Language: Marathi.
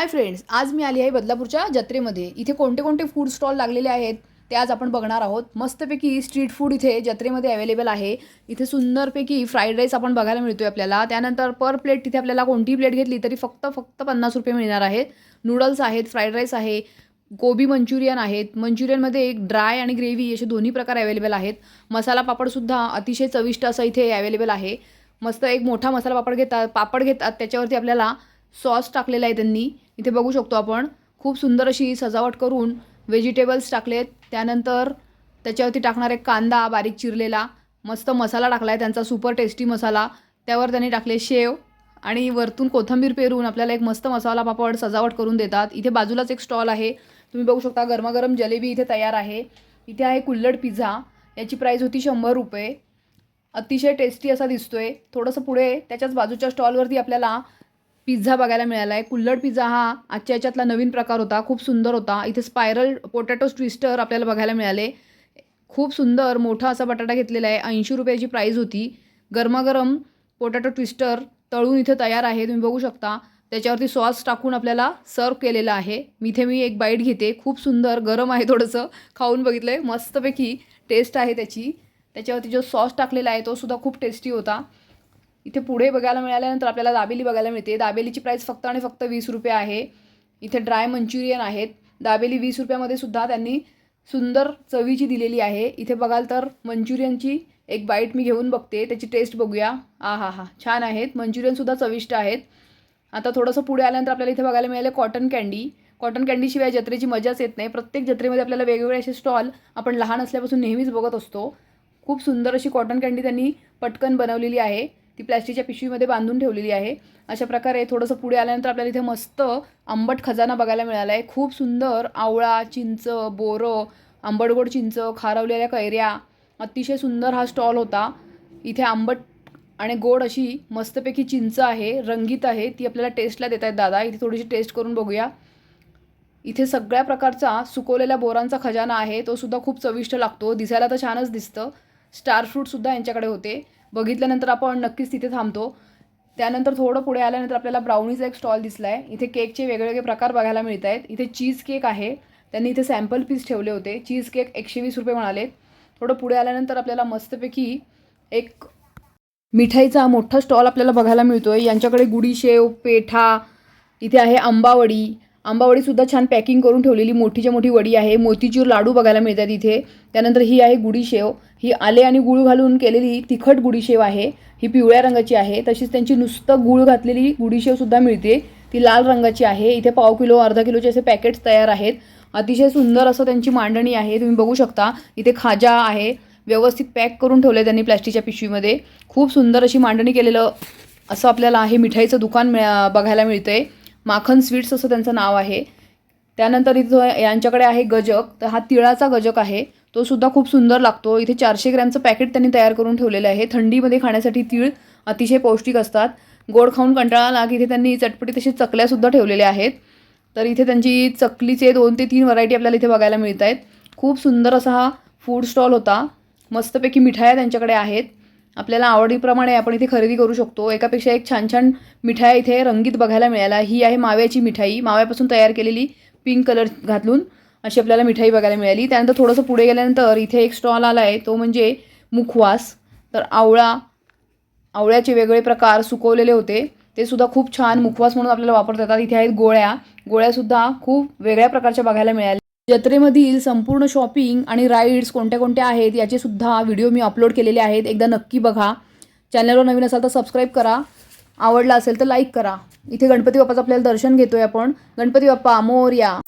हाय फ्रेंड्स, आज मी आली आहे बदलापूरच्या जत्रेमध्ये। इथे कोणते कोणते फूड स्टॉल लागलेले आहेत ते आज आपण बघणार आहोत। मस्तपैकी स्ट्रीट फूड इथे जत्रेमध्ये अवेलेबल आहे। इथे सुंदरपैकी फ्राईड राईस आपण बघायला मिळतोय आपल्याला। त्यानंतर पर प्लेट तिथे आपल्याला कोणतीही प्लेट घेतली तरी फक्त 50 रुपये मिळणार आहेत। नूडल्स आहेत, फ्राईड राईस आहे, गोबी मंचुरियन आहेत। मंचुरियनमध्ये एक ड्राय आणि ग्रेव्ही असे दोन्ही प्रकार अवेलेबल आहेत। मसाला पापडसुद्धा अतिशय चविष्ट असं इथे अवेलेबल आहे। मस्त एक मोठा मसाला पापड घेतात त्याच्यावरती आपल्याला सॉस टाकलेला आहे त्यांनी। इथे बघू शकतो आपण खूप सुंदर अशी सजावट करून व्हेजिटेबल्स टाकलेत। त्यानंतर त्याच्यावरती टाकणारे कांदा बारीक चिरलेला, मस्त मसाला टाकला आहे त्यांचा सुपर टेस्टी मसाला। त्यावर त्यांनी टाकले शेव आणि वरतून कोथिंबीर पेरून आपल्याला एक मस्त मसाला पापड सजावट करून देतात। इथे बाजूलाच एक स्टॉल आहे, तुम्ही बघू शकता गरमागरम जलेबी इथे तयार आहे। इथे आहे कुल्हड पिझ्झा, याची प्राइस होती 100 रुपये। अतिशय टेस्टी असा दिसतोय। थोडंसं पुढे त्याच्याच बाजूच्या स्टॉलवरती आपल्याला पिझ्झा बघायला मिळाला आहे। कुल्हड पिझ्झा हा आजच्या याच्यातला नवीन प्रकार होता, खूप सुंदर होता। इथे स्पायरल पोटॅटो ट्विस्टर आपल्याला बघायला मिळाले। खूप सुंदर मोठा असा बटाटा घेतलेला आहे, 80 रुपयाची प्राइस होती। गरमागरम पोटॅटो ट्विस्टर तळून इथे तयार आहे, तुम्ही बघू शकता। त्याच्यावरती सॉस टाकून आपल्याला सर्व केलेला आहे। मी एक बाईट घेते, खूप सुंदर गरम आहे, थोडंसं खाऊन बघितलं आहे, मस्तपैकी टेस्ट आहे त्याची। त्याच्यावरती जो सॉस टाकलेला आहे तो सुद्धा खूप टेस्टी होता। इथे पुढे बघायला मिळाल्यानंतर आपल्याला दाबेली बघायला मिळते। दाबेलीची प्राइस फक्त आणि फक्त 20 रुपये आहे। इथे ड्राय मंचुरियन आहेत, दाबेली 20 रुपयामध्ये सुद्धा त्यांनी सुंदर चवीची दिलेली आहे। इथे बघाल तर मंचुरियनची एक बाईट मी घेऊन बघते, त्याची टेस्ट बघूया। हा छान आहेत, मंचुरियनसुद्धा चविष्ट आहेत। आता थोडंसं पुढे आल्यानंतर आपल्याला इथे बघायला मिळाले कॉटन कँडी। कॉटन कँडीशिवाय जत्रेची मजाच येत नाही। प्रत्येक जत्रेमध्ये आपल्याला वेगवेगळे असे स्टॉल आपण लहान असल्यापासून नेहमीच बघत असतो। खूप सुंदर अशी कॉटन कँडी त्यांनी पटकन बनवलेली आहे, ती प्लॅस्टिकच्या पिशवीमध्ये बांधून ठेवलेली आहे। अशा प्रकारे थोडंसं पुढे आल्यानंतर आपल्याला इथे मस्त आंबट खजाना बघायला मिळाला आहे। खूप सुंदर आवळा, चिंच, बोरं, आंबटगोड चिंच, खारवलेल्या कैऱ्या, अतिशय सुंदर हा स्टॉल होता। इथे आंबट आणि गोड अशी मस्तपैकी चिंच आहे, रंगीत आहे, ती आपल्याला टेस्टला देत आहेत दादा। इथे थोडीशी टेस्ट करून बघूया। इथे सगळ्या प्रकारचा सुकवलेल्या बोरांचा खजाना आहे, तो सुद्धा खूप चविष्ट लागतो, दिसायला तर छानच दिसतं। स्टार फ्रूटसुद्धा यांच्याकडे होते, बघितल्यानंतर आपण नक्कीच तिथे थांबतो। त्यानंतर थोडं पुढे आल्यानंतर आपल्याला ब्राउनीचा एक स्टॉल दिसला आहे। इथे केकचे वेगवेगळे प्रकार बघायला मिळत आहेत। इथे चीज केक आहे, त्यांनी इथे सॅम्पल पीस ठेवले होते। चीज केक 120 रुपये म्हणाले। थोडं पुढे आल्यानंतर आपल्याला मस्तपैकी एक मिठाईचा मोठा स्टॉल आपल्याला बघायला मिळतोय। यांच्याकडे गुडी शेव, पेठा, इथे आहे आंबावडी। आंबावडीसुद्धा छान पॅकिंग करून ठेवलेली मोठीच्या मोठी वडी आहे। मोतीचूर लाडू बघायला मिळतात इथे। त्यानंतर ही आहे गुडी शेव, ही आले आणि गूळ घालून केलेली तिखट गुडी शेव आहे, ही पिवळ्या रंगाची आहे। तशीच त्यांची नुसतं गूळ घातलेली गुडी शेवसुद्धा मिळते, ती लाल रंगाची आहे। इथे पाव किलो अर्धा किलोचे असे पॅकेट्स तयार आहेत। अतिशय सुंदर असं त्यांची मांडणी आहे, तुम्ही बघू शकता। इथे खाजा आहे, व्यवस्थित पॅक करून ठेवले त्यांनी प्लॅस्टिकच्या पिशवीमध्ये। खूप सुंदर अशी मांडणी केलेलं असं आपल्याला हे मिठाईचं दुकान बघायला मिळतंय। माखन स्वीट्स असं त्यांचं नाव आहे। त्यानंतर इथं यांच्याकडे आहे गजक, तर हा तिळाचा गजक आहे, तो सुद्धा खूप सुंदर लागतो। इथे 400 ग्रॅमचं पॅकेट त्यांनी तयार करून ठेवलेलं आहे। थंडीमध्ये खाण्यासाठी तीळ अतिशय पौष्टिक असतात। गोड खाऊन कंटाळा आला की इथे त्यांनी चटपटीत अशी चकल्यासुद्धा ठेवलेल्या आहेत। तर इथे त्यांची चकलीचे 2 ते 3 व्हरायटी आपल्याला इथे बघायला मिळत आहेत। खूप सुंदर असा हा फूड स्टॉल होता। मस्तपैकी मिठाया त्यांच्याकडे आहेत, आपल्याला आवडीप्रमाणे आपण इथे खरेदी करू शकतो। एकापेक्षा एक छान छान मिठाया इथे रंगीत बघायला मिळाला। ही आहे माव्याची मिठाई, माव्यापासून तयार केलेली पिंक कलर घालून अशी आपल्याला मिठाई बघायला मिळाली। त्यानंतर थोडंसं पुढे गेल्यानंतर इथे एक स्टॉल आला आहे, तो म्हणजे मुखवास। तर आवळ्याचे वेगवेगळे प्रकार सुकवलेले होते, ते सुद्धा खूप छान मुखवास म्हणून आपल्याला वापरता येतात। इथे आहेत गोळ्यासुद्धा खूप वेगळ्या प्रकारच्या बघायला मिळाल्या। जत्रेमधील संपूर्ण शॉपिंग आणि राईड्स कोणत्या कोणत्या आहेत याचे सुद्धा व्हिडिओ मी अपलोड केलेले आहेत, एकदा नक्की बघा। चॅनलवर नवीन असाल तर सबस्क्राईब करा, आवडला असेल तर लाईक करा। इथे गणपती बाप्पाचं आपल्याला दर्शन घेतोय आपण। गणपती बाप्पा मोरया।